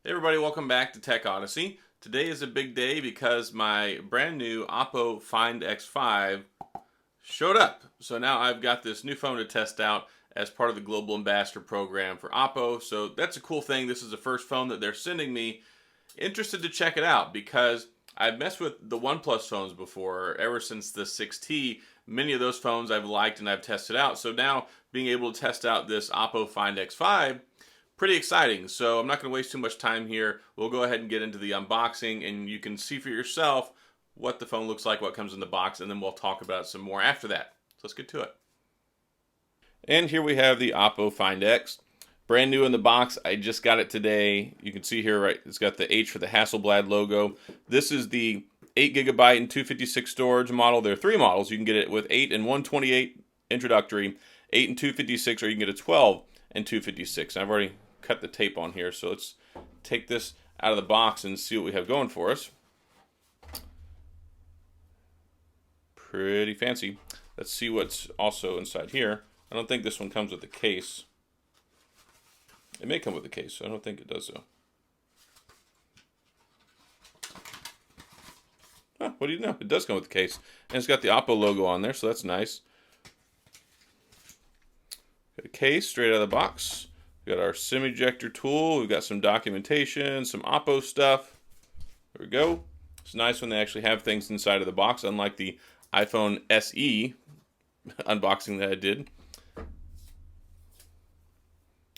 Hey everybody, welcome back to Tech Odyssey. Today is a big day because my brand new Oppo Find X5 showed up. So now I've got this new phone to test out as part of the Global Ambassador program for Oppo. So that's a cool thing. This is the first phone that they're sending me. Interested to check it out because I've messed with the OnePlus phones before ever since the 6T. Many of those phones I've liked and I've tested out. So now being able to test out this Oppo Find X5, pretty exciting. So I'm not going to waste too much time here. We'll go ahead and get into the unboxing and you can see for yourself what the phone looks like, what comes in the box, and then we'll talk about it some more after that. So let's get to it. And here we have the Oppo Find X. Brand new in the box. I just got it today. You can see here, right, it's got the H for the Hasselblad logo. This is the 8GB and 256 storage model. There are three models. You can get it with 8 and 128 introductory, 8 and 256, or you can get a 12 and 256. I've already cut the tape on here, so let's take this out of the box and see what we have going for us. Pretty fancy. Let's see what's also inside here. I don't think this one comes with a case. It may come with a case, so I don't think it does though. Huh, what do you know? It does come with a case. And it's got the Oppo logo on there, so that's nice. Got a case straight out of the box. We've got our SIM ejector tool. We've got some documentation, some Oppo stuff. There we go. It's nice when they actually have things inside of the box, unlike the iPhone SE unboxing that I did.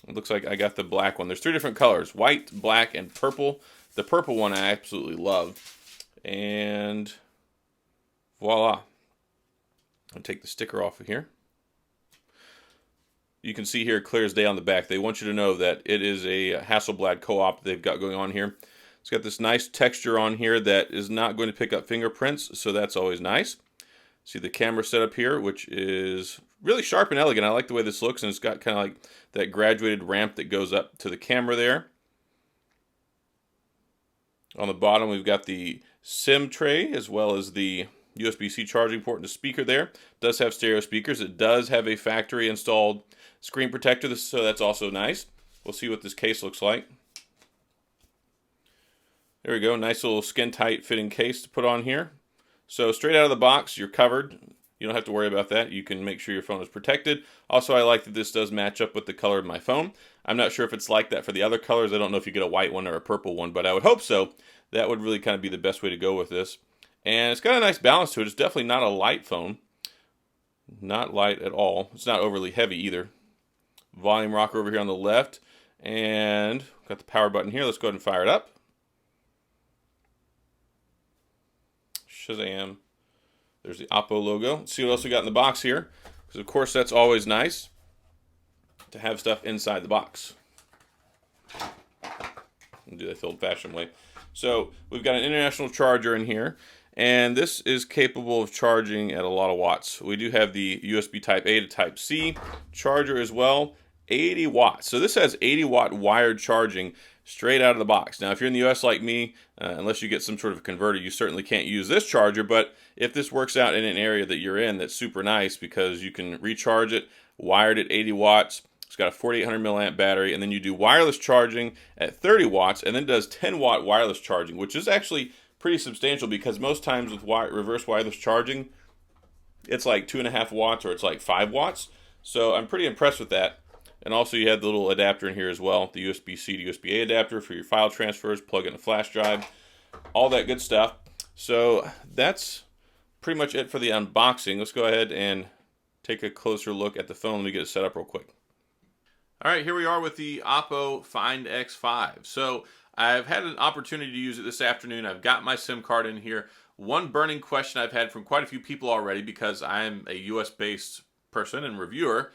It looks like I got the black one. There's three different colors, white, black, and purple. The purple one I absolutely love. And voila. I'll take the sticker off of here. You can see here clear as day on the back. They want you to know that it is a Hasselblad co-op they've got going on here. It's got this nice texture on here that is not going to pick up fingerprints, so that's always nice. See the camera setup here, which is really sharp and elegant. I like the way this looks, and it's got kind of like that graduated ramp that goes up to the camera there. On the bottom, we've got the SIM tray as well as the USB-C charging port and the speaker there. It does have stereo speakers. It does have a factory installed screen protector, so that's also nice. We'll see what this case looks like. There we go, nice little skin tight fitting case to put on here. So straight out of the box, you're covered. You don't have to worry about that. You can make sure your phone is protected. Also, I like that this does match up with the color of my phone. I'm not sure if it's like that for the other colors. I don't know if you get a white one or a purple one, but I would hope so. That would really kind of be the best way to go with this. And it's got a nice balance to it. It's definitely not a light phone. Not light at all. It's not overly heavy either. Volume rocker over here on the left. And got the power button here. Let's go ahead and fire it up. Shazam. There's the Oppo logo. Let's see what else we got in the box here. Because of course that's always nice to have stuff inside the box. I'll do that the old-fashioned way. So we've got an international charger in here. And this is capable of charging at a lot of watts. We do have the USB Type A to Type C charger as well. 80 watts. So this has 80 watt wired charging straight out of the box. Now, if you're in the US like me, unless you get some sort of converter, you certainly can't use this charger. But if this works out in an area that you're in, that's super nice because you can recharge it, wired at 80 watts. It's got a 4800 milliamp battery, and then you do wireless charging at 30 watts, and then does 10 watt wireless charging, which is actually pretty substantial because most times with reverse wireless charging, it's like 2.5 watts or it's like 5 watts. So I'm pretty impressed with that. And also you have the little adapter in here as well, the USB-C to USB-A adapter for your file transfers, plug in a flash drive, all that good stuff. So that's pretty much it for the unboxing. Let's go ahead and take a closer look at the phone. Let me get it set up real quick. All right, here we are with the Oppo Find X5. So I've had an opportunity to use it this afternoon. I've got my SIM card in here. One burning question I've had from quite a few people already because I'm a US-based person and reviewer.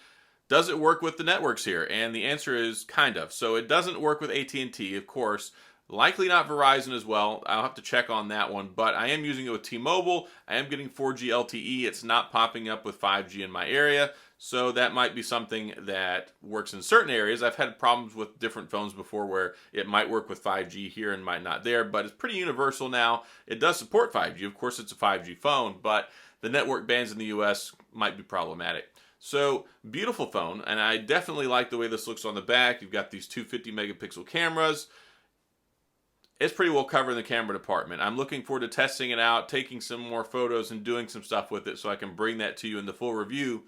Does it work with the networks here? And the answer is kind of. So it doesn't work with AT&T, of course. Likely not Verizon as well. I'll have to check on that one. But I am using it with T-Mobile. I am getting 4G LTE. It's not popping up with 5G in my area. So that might be something that works in certain areas. I've had problems with different phones before where it might work with 5G here and might not there. But it's pretty universal now. It does support 5G. Of course, it's a 5G phone. But the network bands in the US might be problematic. So, beautiful phone, and I definitely like the way this looks on the back. You've got these 250 megapixel cameras. it's pretty well covered in the camera department. I'm looking forward to testing it out, taking some more photos and doing some stuff with it so I can bring that to you in the full review.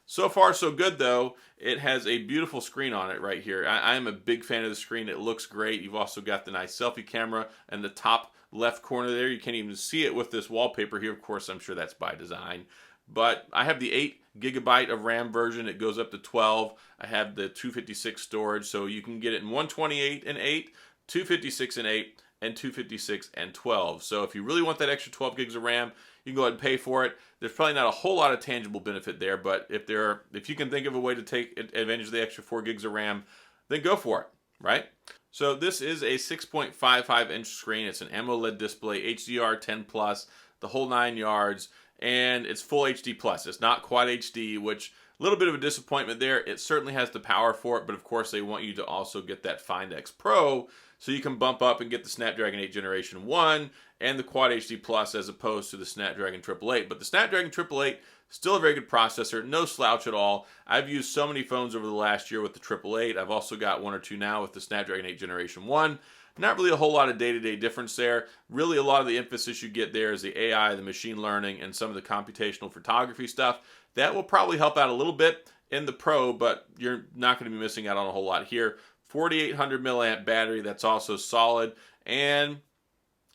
So far so good though. It has a beautiful screen on it right here. I am a big fan of the screen. It looks great. You've also got the nice selfie camera in the top left corner there. You can't even see it with this wallpaper here. Of course, I'm sure that's by design. But I have the 8 GB of RAM version. It goes up to 12. I have the 256 storage, so you can get it in 128 and 8, 256 and 8, and 256 and 12. So if you really want that extra 12 gigs of RAM, you can go ahead and pay for it. There's probably not a whole lot of tangible benefit there, but if you can think of a way to take advantage of the extra 4 gigs of RAM, then go for it, right? So this is a 6.55-inch screen. It's an AMOLED display, HDR 10 plus, the whole 9 yards, and it's full HD plus. It's not quad HD, which a little bit of a disappointment there. It certainly has the power for it, but of course they want you to also get that Find X Pro so you can bump up and get the Snapdragon 8 Generation 1 and the Quad HD Plus as opposed to the Snapdragon 888. But the Snapdragon 888, still a very good processor, no slouch at all. I've used so many phones over the last year with the 888. I've also got one or two now with the Snapdragon 8 Generation 1. Not really a whole lot of day-to-day difference there. Really a lot of the emphasis you get there is the AI, the machine learning, and some of the computational photography stuff. That will probably help out a little bit in the Pro, but you're not going to be missing out on a whole lot here. 4,800 milliamp battery, that's also solid, and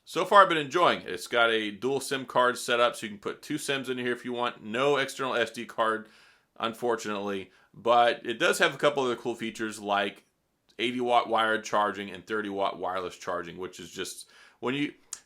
so far I've been enjoying it. It's got a dual SIM card set up, so you can put 2 SIMs in here if you want. No external SD card, unfortunately, but it does have a couple other cool features like 80-watt wired charging and 30-watt wireless charging, which is just,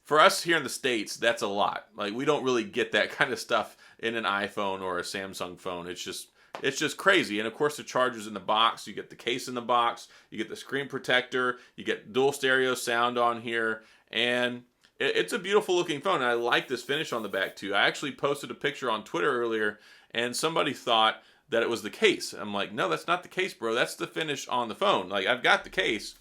for us here in the States, that's a lot. Like, we don't really get that kind of stuff in an iPhone or a Samsung phone. It's just crazy. And of course the charger's in the box. You get the case in the box. You get the screen protector. You get dual stereo sound on here. And it's a beautiful looking phone. And I like this finish on the back too. I actually posted a picture on Twitter earlier and somebody thought that it was the case. I'm like, no, that's not the case, bro. That's the finish on the phone. Like, I've got the case.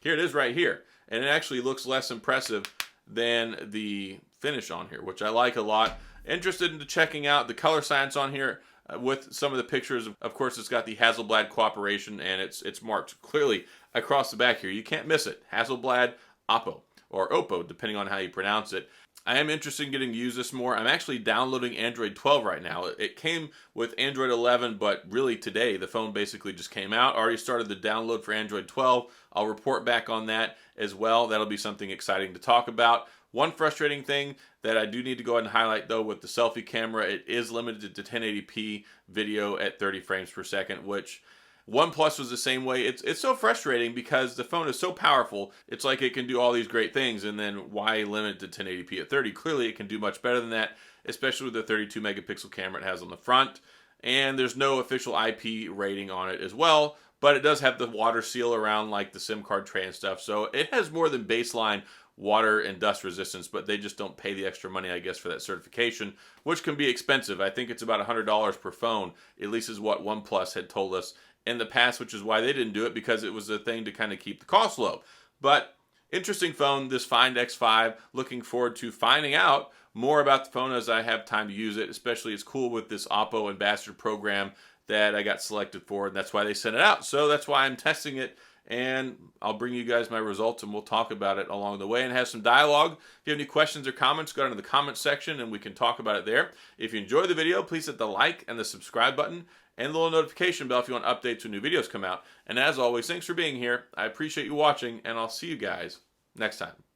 Here it is right here. And it actually looks less impressive than the finish on here, which I like a lot. Interested in checking out the color science on here with some of the pictures. Of course, it's got the Hasselblad cooperation, and it's marked clearly across the back here. You can't miss it. Hasselblad Oppo, or Oppo, depending on how you pronounce it. I am interested in getting to use this more. I'm actually downloading Android 12 right now. It came with Android 11, but really today the phone basically just came out. Already started the download for Android 12. I'll report back on that as well. That'll be something exciting to talk about. One frustrating thing that I do need to go ahead and highlight though with the selfie camera, it is limited to 1080p video at 30 frames per second, which OnePlus was the same way. It's so frustrating because the phone is so powerful. It's like it can do all these great things, and then why limit it to 1080p at 30? Clearly it can do much better than that, especially with the 32 megapixel camera it has on the front. And there's no official IP rating on it as well, but it does have the water seal around like the SIM card tray and stuff. So it has more than baseline water and dust resistance, but they just don't pay the extra money, I guess, for that certification, which can be expensive. I think it's about $100 per phone, at least is what OnePlus had told us in the past, which is why they didn't do it, because it was a thing to kind of keep the cost low. But interesting phone, this Find X5. Looking forward to finding out more about the phone as I have time to use it. Especially it's cool with this Oppo Ambassador program that I got selected for, and that's why they sent it out. So that's why I'm testing it, and I'll bring you guys my results and we'll talk about it along the way and have some dialogue. If you have any questions or comments, go down to the comments section and we can talk about it there. If you enjoyed the video, please hit the like and the subscribe button and the little notification bell if you want updates when new videos come out. And as always, thanks for being here. I appreciate you watching, and I'll see you guys next time.